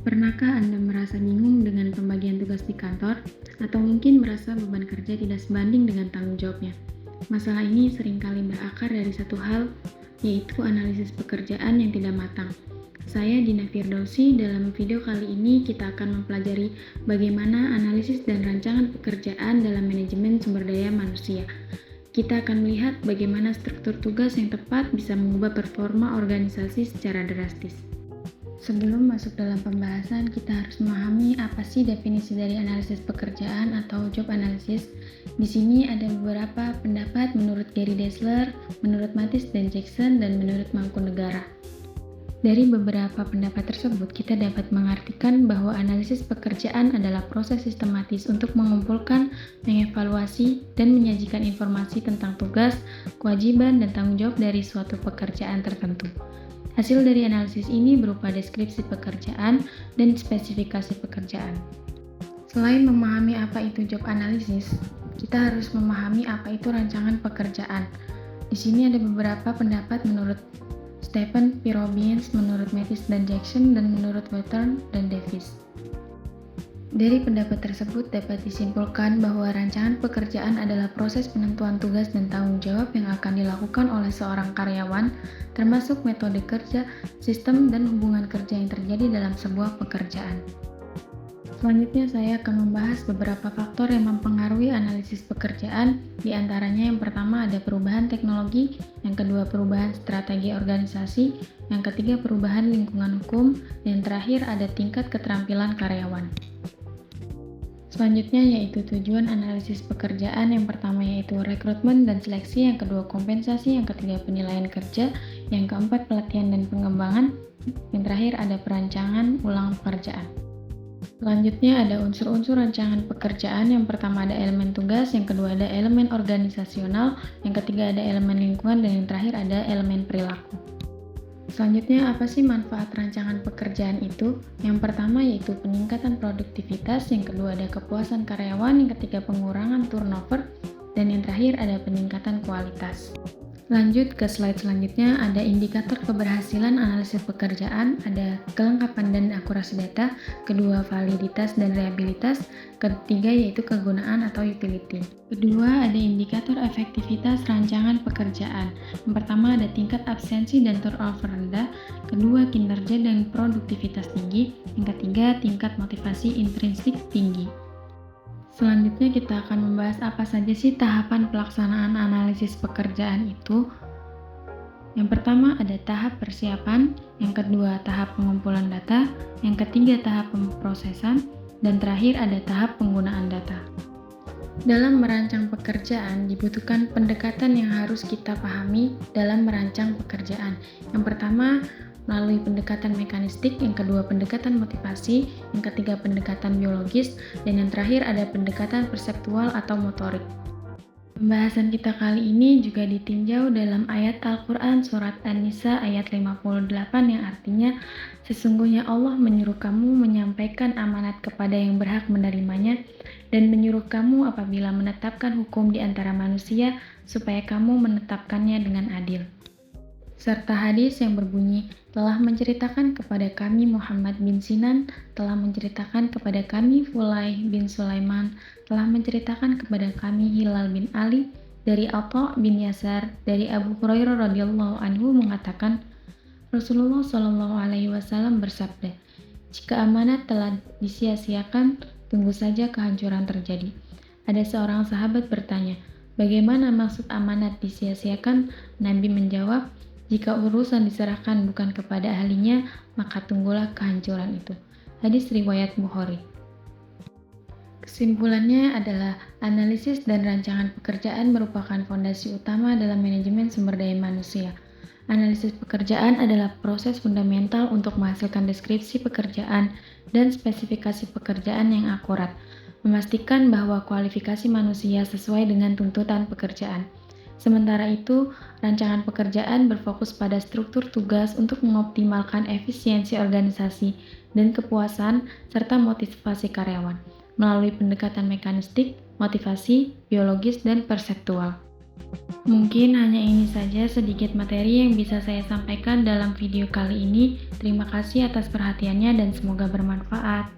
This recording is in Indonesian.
Pernahkah Anda merasa bingung dengan pembagian tugas di kantor, atau mungkin merasa beban kerja tidak sebanding dengan tanggung jawabnya? Masalah ini seringkali berakar dari satu hal, yaitu analisis pekerjaan yang tidak matang. Saya Dina Firdausi. Dalam video kali ini kita akan mempelajari bagaimana analisis dan rancangan pekerjaan dalam manajemen sumber daya manusia. Kita akan melihat bagaimana struktur tugas yang tepat bisa mengubah performa organisasi secara drastis. Sebelum masuk dalam pembahasan, kita harus memahami apa sih definisi dari analisis pekerjaan atau job analysis. Di sini ada beberapa pendapat menurut Gary Dessler, menurut Mathis dan Jackson, dan menurut Mangkunegara. Dari beberapa pendapat tersebut, kita dapat mengartikan bahwa analisis pekerjaan adalah proses sistematis untuk mengumpulkan, mengevaluasi, dan menyajikan informasi tentang tugas, kewajiban, dan tanggung jawab dari suatu pekerjaan tertentu. Hasil dari analisis ini berupa deskripsi pekerjaan dan spesifikasi pekerjaan. Selain memahami apa itu job analysis, kita harus memahami apa itu rancangan pekerjaan. Di sini ada beberapa pendapat menurut Stephen P. Robbins, menurut Mathis dan Jackson, dan menurut Wetern dan Davis. Dari pendapat tersebut dapat disimpulkan bahwa rancangan pekerjaan adalah proses penentuan tugas dan tanggung jawab yang akan dilakukan oleh seorang karyawan, termasuk metode kerja, sistem, dan hubungan kerja yang terjadi dalam sebuah pekerjaan. Selanjutnya saya akan membahas beberapa faktor yang mempengaruhi analisis pekerjaan, di antaranya yang pertama ada perubahan teknologi, yang kedua perubahan strategi organisasi, yang ketiga perubahan lingkungan hukum, dan terakhir ada tingkat keterampilan karyawan. Selanjutnya yaitu tujuan analisis pekerjaan, yang pertama yaitu rekrutmen dan seleksi, yang kedua kompensasi, yang ketiga penilaian kerja, yang keempat pelatihan dan pengembangan, yang terakhir ada perancangan ulang pekerjaan. Selanjutnya ada unsur-unsur rancangan pekerjaan, yang pertama ada elemen tugas, yang kedua ada elemen organisasional, yang ketiga ada elemen lingkungan, dan yang terakhir ada elemen perilaku. Selanjutnya, apa sih manfaat rancangan pekerjaan itu? Yang pertama yaitu peningkatan produktivitas, yang kedua ada kepuasan karyawan, yang ketiga pengurangan turnover, dan yang terakhir ada peningkatan kualitas. Lanjut ke slide selanjutnya, ada indikator keberhasilan analisis pekerjaan, ada kelengkapan dan akurasi data, kedua validitas dan reliabilitas, ketiga yaitu kegunaan atau utility. Kedua ada indikator efektivitas rancangan pekerjaan. Yang pertama ada tingkat absensi dan turnover rendah, kedua kinerja dan produktivitas tinggi, yang ketiga tingkat motivasi intrinsik tinggi. Selanjutnya kita akan membahas apa saja sih tahapan pelaksanaan analisis pekerjaan itu. Yang pertama ada tahap persiapan, yang kedua tahap pengumpulan data, yang ketiga tahap pemrosesan, dan terakhir ada tahap penggunaan data. Dalam merancang pekerjaan dibutuhkan pendekatan yang harus kita pahami dalam merancang pekerjaan. Yang pertama melalui pendekatan mekanistik, yang kedua pendekatan motivasi, yang ketiga pendekatan biologis, dan yang terakhir ada pendekatan perseptual atau motorik. Pembahasan kita kali ini juga ditinjau dalam ayat Al-Quran surat An-Nisa ayat 58 yang artinya, sesungguhnya Allah menyuruh kamu menyampaikan amanat kepada yang berhak menerimanya dan menyuruh kamu apabila menetapkan hukum di antara manusia supaya kamu menetapkannya dengan adil. Serta hadis yang berbunyi, telah menceritakan kepada kami Muhammad bin Sinan, telah menceritakan kepada kami Fulay bin Sulaiman, telah menceritakan kepada kami Hilal bin Ali, dari Atha bin Yasar, dari Abu Hurairah radhiyallahu anhu mengatakan, Rasulullah shallallahu alaihi wasallam bersabda, jika amanat telah disia-siakan, tunggu saja kehancuran terjadi. Ada seorang sahabat bertanya, bagaimana maksud amanat disia-siakan? Nabi menjawab, jika urusan diserahkan bukan kepada ahlinya, maka tunggulah kehancuran itu. Hadis riwayat Bukhari. Kesimpulannya adalah analisis dan rancangan pekerjaan merupakan fondasi utama dalam manajemen sumber daya manusia. Analisis pekerjaan adalah proses fundamental untuk menghasilkan deskripsi pekerjaan dan spesifikasi pekerjaan yang akurat, memastikan bahwa kualifikasi manusia sesuai dengan tuntutan pekerjaan. Sementara itu, rancangan pekerjaan berfokus pada struktur tugas untuk mengoptimalkan efisiensi organisasi dan kepuasan serta motivasi karyawan melalui pendekatan mekanistik, motivasi, biologis, dan perseptual. Mungkin hanya ini saja sedikit materi yang bisa saya sampaikan dalam video kali ini. Terima kasih atas perhatiannya dan semoga bermanfaat.